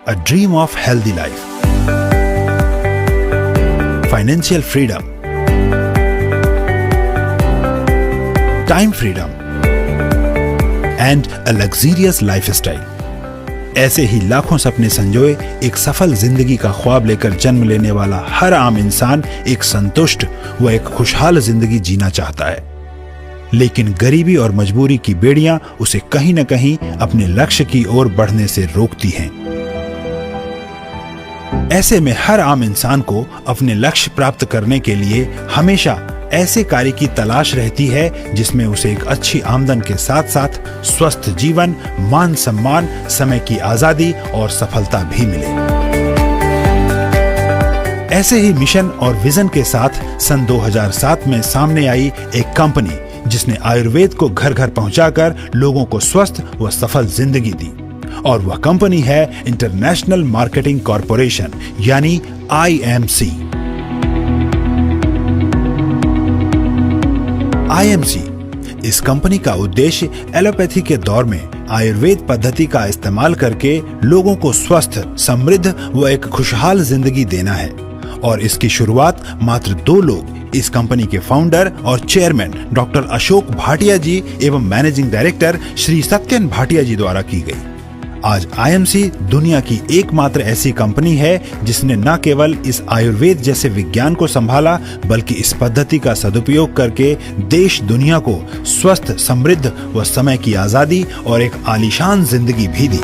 a dream of healthy life, financial freedom, time freedom and a luxurious lifestyle. ऐसे ही लाखों सपने संजोए एक सफल जिंदगी का ख्वाब लेकर जन्म लेने वाला हर आम इंसान एक संतुष्ट व एक खुशहाल जिंदगी जीना चाहता है, लेकिन गरीबी और मजबूरी की बेड़ियां उसे कहीं न कहीं अपने लक्ष्य की ओर बढ़ने से रोकती हैं। ऐसे में हर आम इंसान को अपने लक्ष्य प्राप्त करने के लिए हमेशा ऐसे कार्य की तलाश रहती है जिसमें उसे एक अच्छी आमदन के साथ साथ स्वस्थ जीवन, मान सम्मान, समय की आजादी और सफलता भी मिले। ऐसे ही मिशन और विजन के साथ सन 2007 में सामने आई एक कंपनी जिसने आयुर्वेद को घर घर पहुंचाकर लोगों को स्वस्थ व सफल जिंदगी दी, और वह कंपनी है इंटरनेशनल मार्केटिंग कॉरपोरेशन यानी IMC। IMC इस कंपनी का उद्देश्य एलोपैथी के दौर में आयुर्वेद पद्धति का इस्तेमाल करके लोगों को स्वस्थ, समृद्ध व एक खुशहाल जिंदगी देना है, और इसकी शुरुआत मात्र 2 लोग, इस कंपनी के फाउंडर और चेयरमैन डॉक्टर अशोक भाटिया जी एवं मैनेजिंग डायरेक्टर श्री सत्यन भाटिया जी द्वारा की गई। आज IMC दुनिया की एकमात्र ऐसी कंपनी है जिसने न केवल इस आयुर्वेद जैसे विज्ञान को संभाला, बल्कि इस पद्धति का सदुपयोग करके देश दुनिया को स्वस्थ, समृद्ध व समय की आजादी और एक आलीशान जिंदगी भी दी।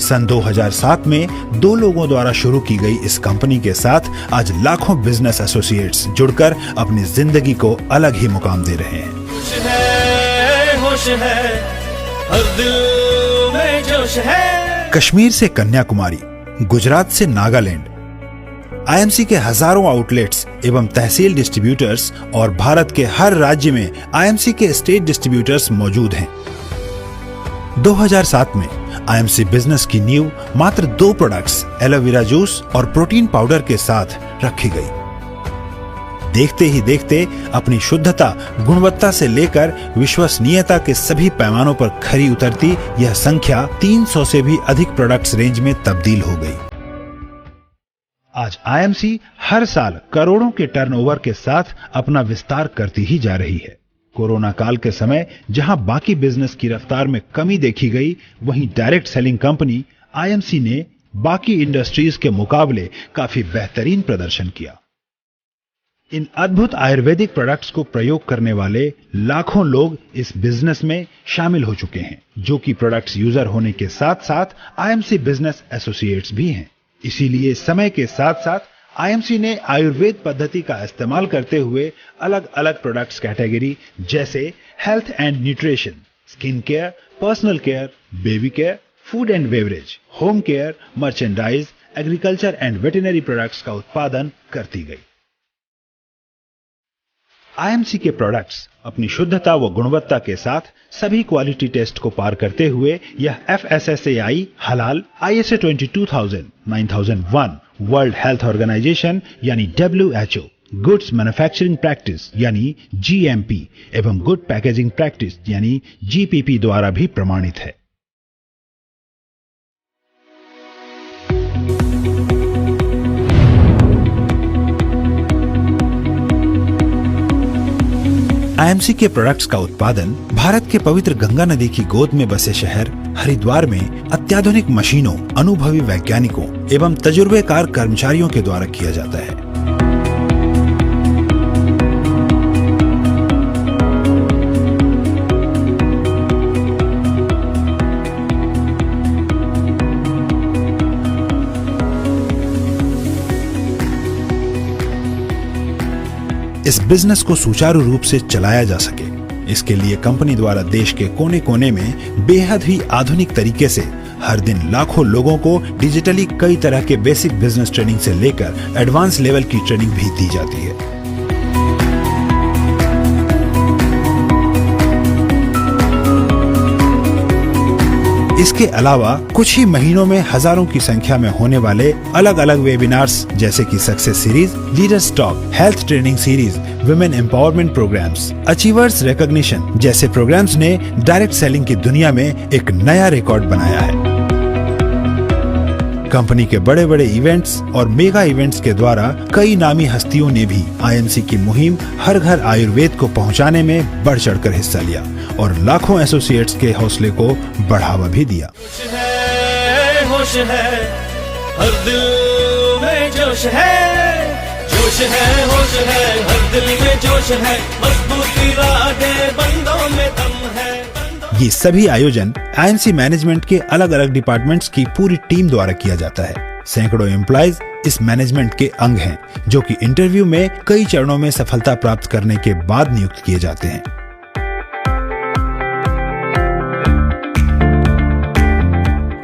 सन 2007 में 2 लोगों द्वारा शुरू की गई इस कंपनी के साथ आज लाखों बिजनेस एसोसिएट्स जुड़कर अपनी जिंदगी को अलग ही मुकाम दे रहे हैं। है, हर दिल में जोश है। कश्मीर से कन्याकुमारी, गुजरात से नागालैंड, IMC के हजारों आउटलेट्स एवं तहसील डिस्ट्रीब्यूटर्स और भारत के हर राज्य में IMC के स्टेट डिस्ट्रीब्यूटर्स मौजूद हैं। 2007 में IMC बिजनेस की नींव मात्र 2 प्रोडक्ट्स एलोवेरा जूस और प्रोटीन पाउडर के साथ रखी गई। देखते ही देखते अपनी शुद्धता, गुणवत्ता से लेकर विश्वसनीयता के सभी पैमानों पर खरी उतरती यह संख्या 300 से भी अधिक प्रोडक्ट्स रेंज में तब्दील हो गई। आज IMC हर साल करोड़ों के टर्नओवर के साथ अपना विस्तार करती ही जा रही है। कोरोना काल के समय जहां बाकी बिजनेस की रफ्तार में कमी देखी गई, वहीं डायरेक्ट सेलिंग कंपनी IMC ने बाकी इंडस्ट्रीज के मुकाबले काफी बेहतरीन प्रदर्शन किया। इन अद्भुत आयुर्वेदिक प्रोडक्ट्स को प्रयोग करने वाले लाखों लोग इस बिजनेस में शामिल हो चुके हैं, जो कि प्रोडक्ट्स यूजर होने के साथ साथ IMC बिजनेस एसोसिएट्स भी हैं। इसीलिए समय के साथ साथ IMC ने आयुर्वेद पद्धति का इस्तेमाल करते हुए अलग अलग प्रोडक्ट्स कैटेगरी जैसे health and nutrition, skin care, personal care, baby care, food and beverage, home care, merchandise, agriculture and veterinary products का उत्पादन करती गई। IMC के प्रोडक्ट्स अपनी शुद्धता व गुणवत्ता के साथ सभी क्वालिटी टेस्ट को पार करते हुए यह FSSAI हलाल, ISO 22000, 9001, वर्ल्ड हेल्थ ऑर्गेनाइजेशन यानी WHO, गुड्स मैन्युफैक्चरिंग प्रैक्टिस यानी GMP एवं गुड पैकेजिंग प्रैक्टिस यानी GPP द्वारा भी प्रमाणित है। IMC के प्रोडक्ट्स का उत्पादन भारत के पवित्र गंगा नदी की गोद में बसे शहर हरिद्वार में अत्याधुनिक मशीनों, अनुभवी वैज्ञानिकों एवं तजुर्बेकार कर्मचारियों के द्वारा किया जाता है। इस बिजनेस को सुचारू रूप से चलाया जा सके, इसके लिए कंपनी द्वारा देश के कोने कोने में बेहद ही आधुनिक तरीके से हर दिन लाखों लोगों को डिजिटली कई तरह के बेसिक बिजनेस ट्रेनिंग से लेकर एडवांस लेवल की ट्रेनिंग भी दी जाती है। इसके अलावा कुछ ही महीनों में हजारों की संख्या में होने वाले अलग अलग वेबिनार्स जैसे कि success series, leaders talk, health training series, women empowerment programmes, achievers recognition जैसे प्रोग्राम्स ने डायरेक्ट सेलिंग की दुनिया में एक नया रिकॉर्ड बनाया है। कंपनी के बड़े बड़े इवेंट्स और मेगा इवेंट्स के द्वारा कई नामी हस्तियों ने भी आईएमसी की मुहिम हर घर आयुर्वेद को पहुंचाने में बढ़ चढ़कर हिस्सा लिया और लाखों एसोसिएट्स के हौसले को बढ़ावा भी दिया। होश है, हर दिल में जोश है, जोश है, होश है, हर दिल में जोश है, मजबूत इरादे बंदों में दम है। ये सभी आयोजन आईएमसी मैनेजमेंट के अलग अलग डिपार्टमेंट्स की पूरी टीम द्वारा किया जाता है। सैकड़ों एम्प्लॉइज इस मैनेजमेंट के अंग हैं, जो कि इंटरव्यू में कई चरणों में सफलता प्राप्त करने के बाद नियुक्त किए जाते हैं।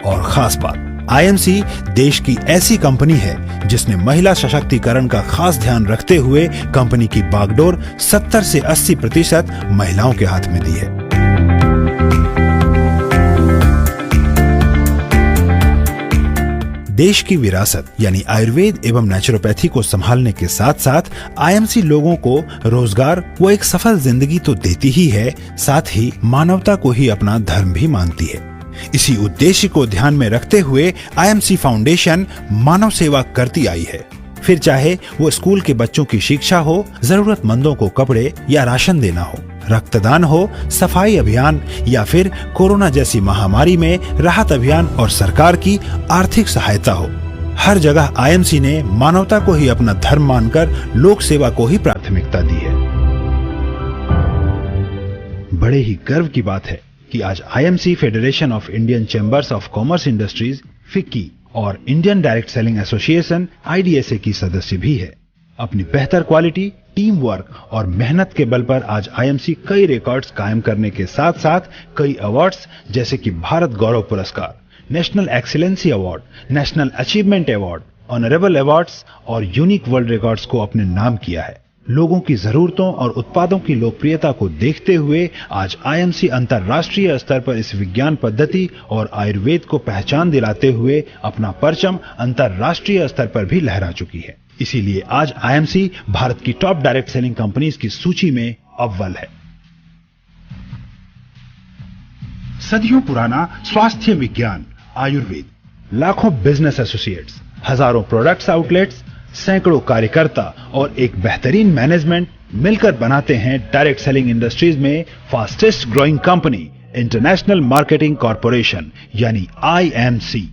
और खास बात, आईएमसी देश की ऐसी कंपनी है जिसने महिला सशक्तिकरण का खास ध्यान रखते हुए कंपनी की बागडोर 70 से 80% महिलाओं के हाथ में दी है। देश की विरासत यानी आयुर्वेद एवं नेचुरोपैथी को संभालने के साथ साथ आईएमसी लोगों को रोजगार व एक सफल जिंदगी तो देती ही है, साथ ही मानवता को ही अपना धर्म भी मानती है। इसी उद्देश्य को ध्यान में रखते हुए आईएमसी फाउंडेशन मानव सेवा करती आई है। फिर चाहे वो स्कूल के बच्चों की शिक्षा हो, जरूरतमंदों को कपड़े या राशन देना हो, रक्तदान हो, सफाई अभियान या फिर कोरोना जैसी महामारी में राहत अभियान और सरकार की आर्थिक सहायता हो, हर जगह आईएमसी ने मानवता को ही अपना धर्म मानकर लोक सेवा को ही प्राथमिकता दी है। बड़े ही गर्व की बात है कि आज IMC federation of Indian chambers of commerce industries FICCI और Indian direct selling association IDSA की सदस्य भी है। अपनी बेहतर क्वालिटी, टीम वर्क और मेहनत के बल पर आज आईएमसी कई रिकॉर्ड्स कायम करने के साथ साथ कई अवार्ड्स जैसे कि भारत गौरव पुरस्कार, national excellency award, national achievement award, honourable awards और यूनिक वर्ल्ड रिकॉर्ड्स को अपने नाम किया है। लोगों की जरूरतों और उत्पादों की लोकप्रियता को देखते हुए आज आईएमसी अंतर्राष्ट्रीय स्तर पर इस विज्ञान पद्धति और आयुर्वेद को पहचान दिलाते हुए अपना परचम अंतर्राष्ट्रीय स्तर पर भी लहरा चुकी है। इसीलिए आज आईएमसी भारत की टॉप डायरेक्ट सेलिंग कंपनीज की सूची में अव्वल है। सदियों पुराना स्वास्थ्य विज्ञान आयुर्वेद, लाखों बिजनेस एसोसिएट्स, हजारों प्रोडक्ट्स आउटलेट्स, सैकड़ों कार्यकर्ता और एक बेहतरीन मैनेजमेंट मिलकर बनाते हैं डायरेक्ट सेलिंग इंडस्ट्रीज में fastest growing company international marketing corporation यानी आईएमसी।